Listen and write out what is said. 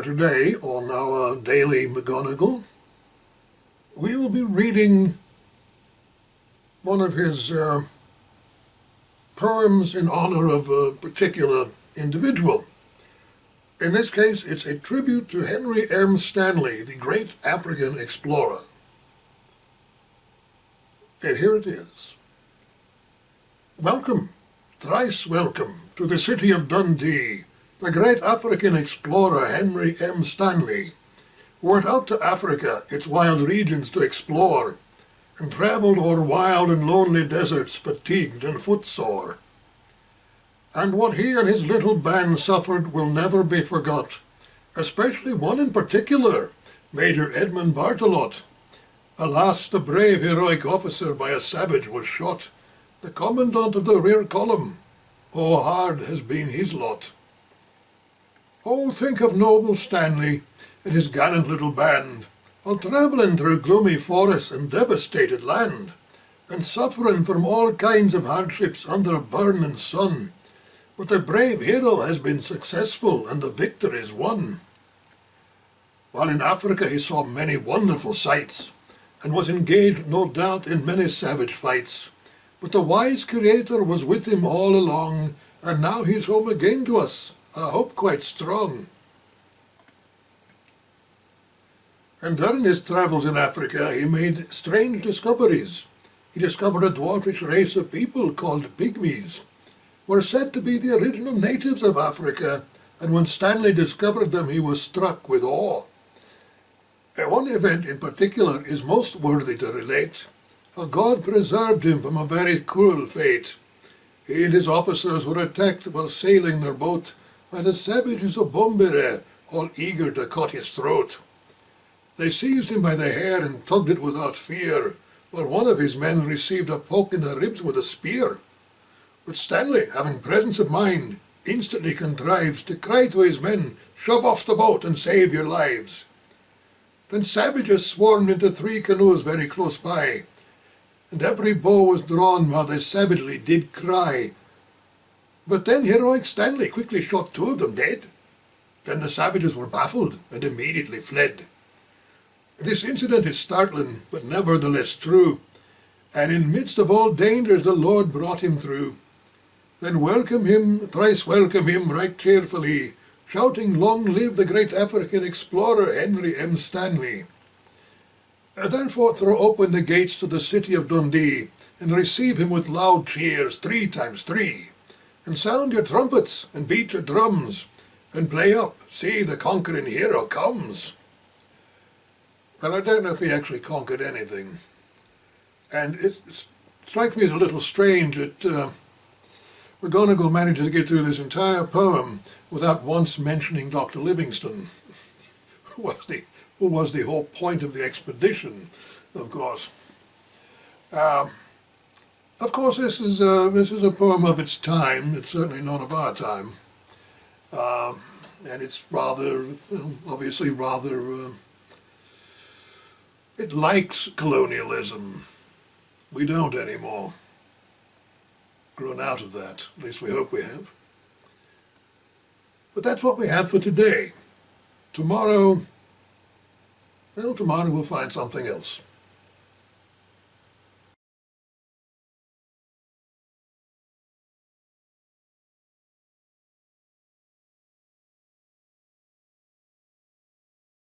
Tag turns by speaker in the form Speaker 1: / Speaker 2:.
Speaker 1: Today, on our daily McGonagall, we will be reading one of his poems in honor of a particular individual. In this case, it's a tribute to Henry M. Stanley, the great African explorer. And here it is. Welcome, thrice welcome, to the city of Dundee, the great African explorer Henry M. Stanley, who went out to Africa, its wild regions to explore, and travelled o'er wild and lonely deserts, fatigued and footsore. And what he and his little band suffered will never be forgot, especially one in particular, Major Edmund Bartelot. Alas, the brave heroic officer by a savage was shot, the commandant of the rear column. Oh, hard has been his lot. Oh, think of noble Stanley and his gallant little band, all travelling through gloomy forests and devastated land, and suffering from all kinds of hardships under a burning sun. But the brave hero has been successful and the victory's won. While in Africa he saw many wonderful sights, and was engaged, no doubt, in many savage fights. But the wise Creator was with him all along, and now he's home again to us, I hope quite strong. And during his travels in Africa, he made strange discoveries. He discovered a dwarfish race of people called pygmies, were said to be the original natives of Africa, and when Stanley discovered them, he was struck with awe. One event in particular is most worthy to relate, how God preserved him from a very cruel fate. He and his officers were attacked while sailing their boat by the savages of Bombere, all eager to cut his throat. They seized him by the hair and tugged it without fear, while one of his men received a poke in the ribs with a spear. But Stanley, having presence of mind, instantly contrives to cry to his men, "Shove off the boat and save your lives." Then savages swarmed into 3 canoes very close by, and every bow was drawn while they savagely did cry. But then heroic Stanley quickly shot 2 of them dead. Then the savages were baffled and immediately fled. This incident is startling, but nevertheless true, and in midst of all dangers the Lord brought him through. Then welcome him, thrice welcome him right cheerfully, shouting, "Long live the great African explorer Henry M. Stanley." Therefore throw open the gates to the city of Dundee, and receive him with loud cheers 3 times 3. And sound your trumpets, and beat your drums, and play up, "See, the conquering hero comes." Well, I don't know if he actually conquered anything. And it strikes me as a little strange that McGonagall manages to get through this entire poem without once mentioning Dr. Livingstone, who was the whole point of the expedition, of course. Of course, this is a poem of its time. It's certainly not of our time, and it's rather, obviously, it likes colonialism. We don't anymore. Grown out of that. At least we hope we have. But that's what we have for today. Tomorrow we'll find something else.